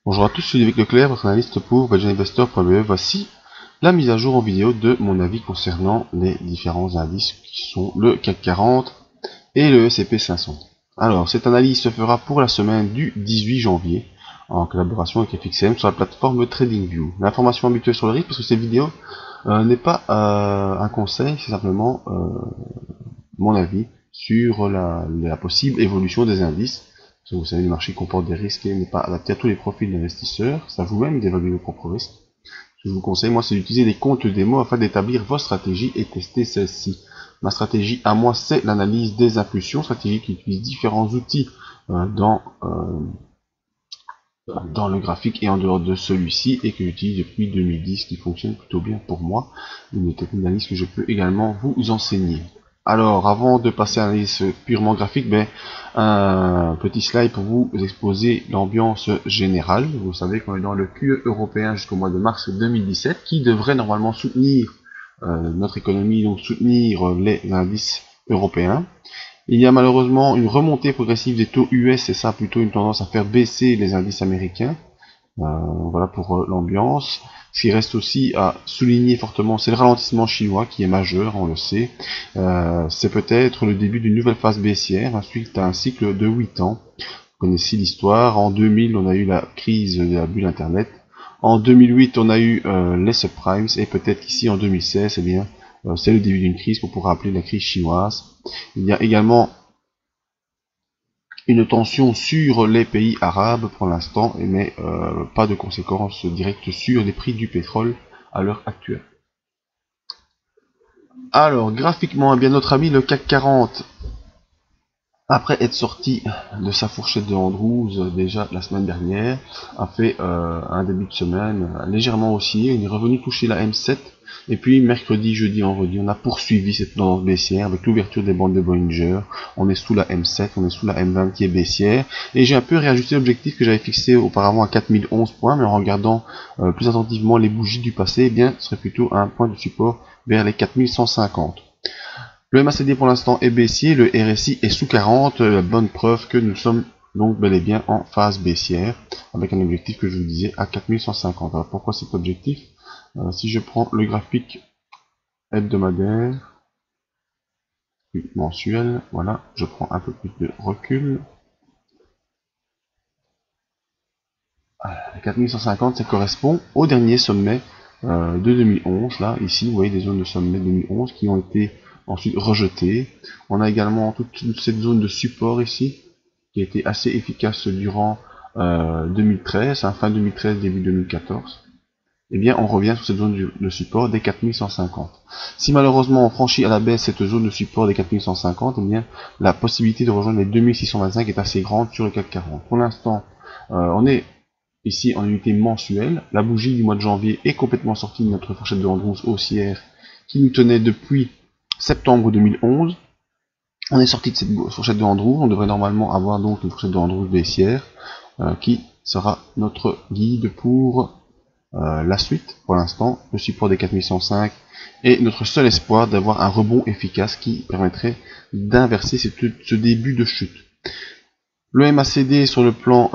Bonjour à tous, je suis David Leclerc, votre analyste pour budgetinvestor.be. Voici la mise à jour en vidéo de mon avis concernant les différents indices qui sont le CAC 40 et le S&P 500. Alors, cette analyse se fera pour la semaine du 18 janvier en collaboration avec FXM sur la plateforme TradingView. L'information habituelle sur le risque, parce que cette vidéo n'est pas un conseil, c'est simplement mon avis sur la possible évolution des indices. Vous savez, le marché comporte des risques et n'est pas adapté à tous les profils d'investisseurs. C'est à vous-même d'évaluer vos propres risques. Ce que je vous conseille, moi, c'est d'utiliser des comptes démo afin d'établir vos stratégies et tester celles-ci. Ma stratégie à moi, c'est l'analyse des impulsions, stratégie qui utilise différents outils dans le graphique et en dehors de celui-ci, et que j'utilise depuis 2010, qui fonctionne plutôt bien pour moi. Une technique d'analyse que je peux également vous enseigner. Alors, avant de passer à l'analyse purement graphique, un petit slide pour vous exposer l'ambiance générale. Vous savez qu'on est dans le QE européen jusqu'au mois de mars 2017, qui devrait normalement soutenir notre économie, donc soutenir les indices européens. Il y a malheureusement une remontée progressive des taux US, et ça a plutôt une tendance à faire baisser les indices américains. Voilà pour l'ambiance. Ce qui reste aussi à souligner fortement, c'est le ralentissement chinois qui est majeur, on le sait. C'est peut-être le début d'une nouvelle phase baissière, suite à un cycle de 8 ans. Vous connaissez l'histoire. En 2000, on a eu la crise de la bulle Internet. En 2008, on a eu les subprimes, et peut-être qu'ici en 2016, eh bien, c'est le début d'une crise qu'on pourra appeler la crise chinoise. Il y a également une tension sur les pays arabes pour l'instant, mais pas de conséquences directes sur les prix du pétrole à l'heure actuelle. Alors, graphiquement, eh bien, notre ami le CAC 40, après être sorti de sa fourchette de Andrews déjà la semaine dernière, a fait un début de semaine légèrement haussier. Il est revenu toucher la M7, et puis mercredi, jeudi, vendredi, on a poursuivi cette tendance baissière avec l'ouverture des bandes de Bollinger. On est sous la M7, on est sous la M20 qui est baissière, et j'ai un peu réajusté l'objectif que j'avais fixé auparavant à 4011 points, mais en regardant plus attentivement les bougies du passé, eh bien, ce serait plutôt un point de support vers les 4150. Le MACD pour l'instant est baissier, le RSI est sous 40, bonne preuve que nous sommes donc bel et bien en phase baissière, avec un objectif que je vous disais à 4150. Alors pourquoi cet objectif? Si je prends le graphique hebdomadaire, puis mensuel, voilà, je prends un peu plus de recul. À 4150, ça correspond au dernier sommet de 2011, là, ici, vous voyez des zones de sommet 2011 qui ont été ensuite rejeté. On a également toute cette zone de support ici, qui a été assez efficace durant 2013, fin 2013, début 2014. Et bien, on revient sur cette zone de support des 4150. Si malheureusement on franchit à la baisse cette zone de support des 4150, et bien, la possibilité de rejoindre les 2625 est assez grande sur le CAC 40. Pour l'instant, on est ici en unité mensuelle. La bougie du mois de janvier est complètement sortie de notre fourchette de Andrews haussière qui nous tenait depuis septembre 2011. On est sorti de cette fourchette de Andrews. On devrait normalement avoir donc une fourchette de Andrews baissière qui sera notre guide pour la suite. Pour l'instant, le support des 4105 est notre seul espoir d'avoir un rebond efficace qui permettrait d'inverser ce début de chute. Le MACD sur le plan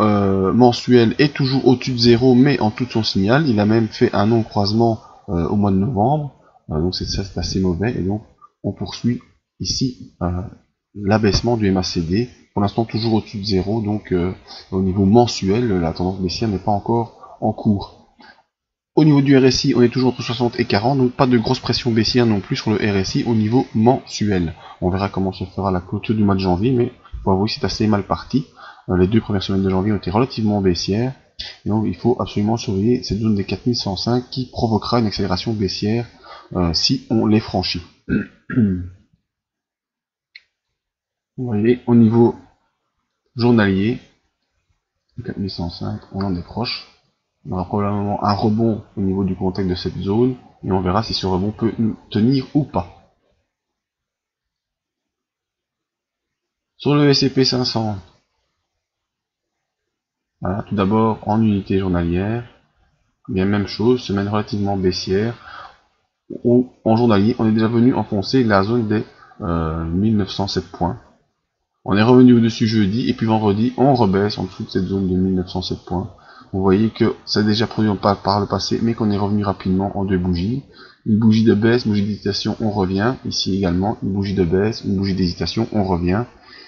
mensuel est toujours au-dessus de 0, mais en tout son signal. Il a même fait un non-croisement au mois de novembre, donc c'est assez mauvais, et donc on poursuit ici l'abaissement du MACD, pour l'instant toujours au-dessus de 0, donc au niveau mensuel, la tendance baissière n'est pas encore en cours. Au niveau du RSI, on est toujours entre 60 et 40, donc pas de grosse pression baissière non plus sur le RSI au niveau mensuel. On verra comment se fera la clôture du mois de janvier, mais pour avouer c'est assez mal parti. Les 2 premières semaines de janvier ont été relativement baissières, et donc il faut absolument surveiller cette zone des 4105 qui provoquera une accélération baissière si on les franchit. Vous voyez, au niveau journalier, 4105, on en est proche. On aura probablement un rebond au niveau du contact de cette zone, et on verra si ce rebond peut nous tenir ou pas. Sur le S&P 500, voilà, tout d'abord en unité journalière, bien même chose, semaine relativement baissière. En journalier, on est déjà venu enfoncer la zone des 1907 points. On est revenu au-dessus jeudi, et puis vendredi, on rebaisse en dessous de cette zone de 1907 points. vous voyez que c'est déjà produit par le passé, mais qu'on est revenu rapidement en deux bougies. Une bougie de baisse, une bougie d'hésitation, on revient. Ici également, une bougie de baisse, une bougie d'hésitation, on revient.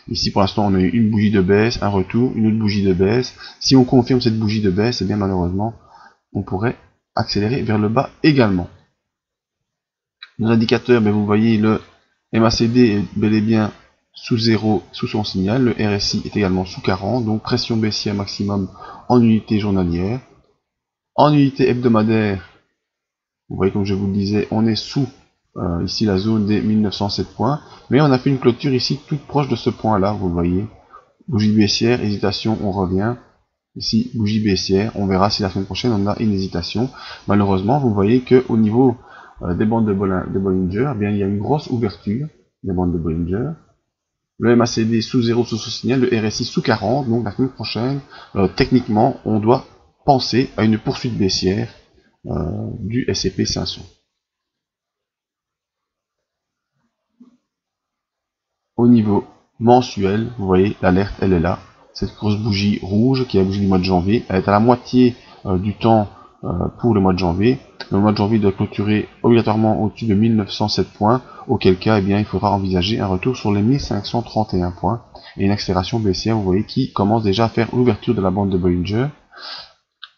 Ici pour l'instant on a eu une bougie de baisse, un retour, une autre bougie de baisse. Si on confirme cette bougie de baisse, eh bien malheureusement, on pourrait accélérer vers le bas également. Nos indicateurs, ben vous voyez le MACD est bel et bien sous 0, sous son signal. Le RSI est également sous 40, donc pression baissière maximum en unité journalière. En unité hebdomadaire, vous voyez comme je vous le disais, on est sous ici la zone des 1907 points, mais on a fait une clôture ici toute proche de ce point là, vous le voyez. Bougie baissière, hésitation, on revient. Ici, bougie baissière, on verra si la semaine prochaine on a une hésitation. Malheureusement, vous voyez que au niveau des bandes de Bollinger, eh bien, il y a une grosse ouverture des bandes de Bollinger. Le MACD sous 0 sous ce signal, le RSI sous 40, donc la semaine prochaine, techniquement, on doit penser à une poursuite baissière du S&P 500. Au niveau mensuel, vous voyez, l'alerte, elle est là. Cette grosse bougie rouge, qui est la bougie du mois de janvier, elle est à la moitié du temps pour le mois de janvier. Le mois de janvier doit clôturer obligatoirement au-dessus de 1907 points, auquel cas, eh bien, il faudra envisager un retour sur les 1531 points et une accélération baissière, vous voyez, qui commence déjà à faire l'ouverture de la bande de Bollinger.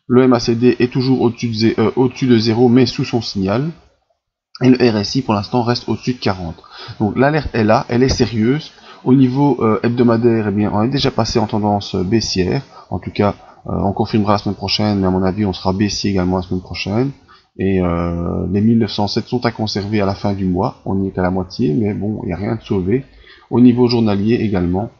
Le MACD est toujours au-dessus de 0, mais sous son signal. Et le RSI, pour l'instant, reste au-dessus de 40. Donc l'alerte est là, elle est sérieuse. Au niveau hebdomadaire, eh bien, on est déjà passé en tendance baissière. En tout cas, on confirmera la semaine prochaine, mais à mon avis, on sera baissier également la semaine prochaine. Et les 1907 sont à conserver à la fin du mois. On n'y est qu'à la moitié, mais bon, il n'y a rien de sauvé. Au niveau journalier également,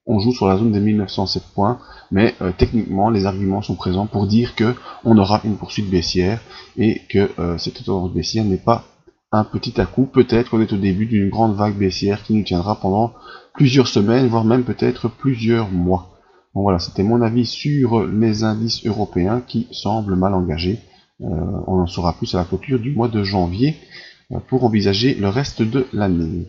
on joue sur la zone des 1907 points, mais techniquement, les arguments sont présents pour dire que on aura une poursuite baissière et que cette tendance baissière n'est pas un petit à-coup. Peut-être qu'on est au début d'une grande vague baissière qui nous tiendra pendant plusieurs semaines, voire même peut-être plusieurs mois. Bon voilà, c'était mon avis sur les indices européens qui semblent mal engagés. On en saura plus à la clôture du mois de janvier pour envisager le reste de l'année.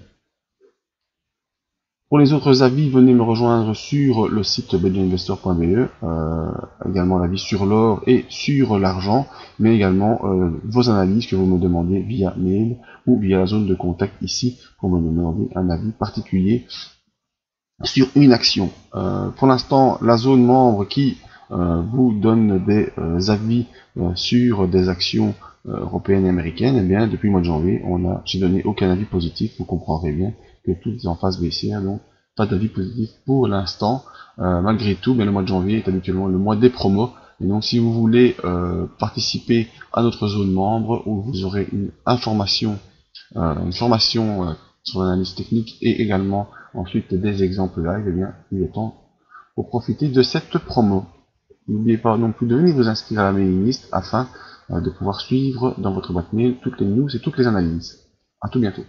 Pour les autres avis, venez me rejoindre sur le site belgianinvestor.be, également l'avis sur l'or et sur l'argent, mais également vos analyses que vous me demandez via mail ou via la zone de contact ici pour me demander un avis particulier sur une action. Pour l'instant, la zone membre qui vous donne des avis sur des actions européennes et américaines, eh bien depuis le mois de janvier, j'ai donné aucun avis positif, vous comprendrez bien que tout est en phase baissière, donc pas d'avis positif pour l'instant. Malgré tout, mais le mois de janvier est habituellement le mois des promos, et donc si vous voulez participer à notre zone membre, où vous aurez une formation sur l'analyse technique et également ensuite des exemples live, eh bien il est temps pour profiter de cette promo. N'oubliez pas non plus de venir vous inscrire à la mailing list afin de pouvoir suivre dans votre boîte mail toutes les news et toutes les analyses. A tout bientôt.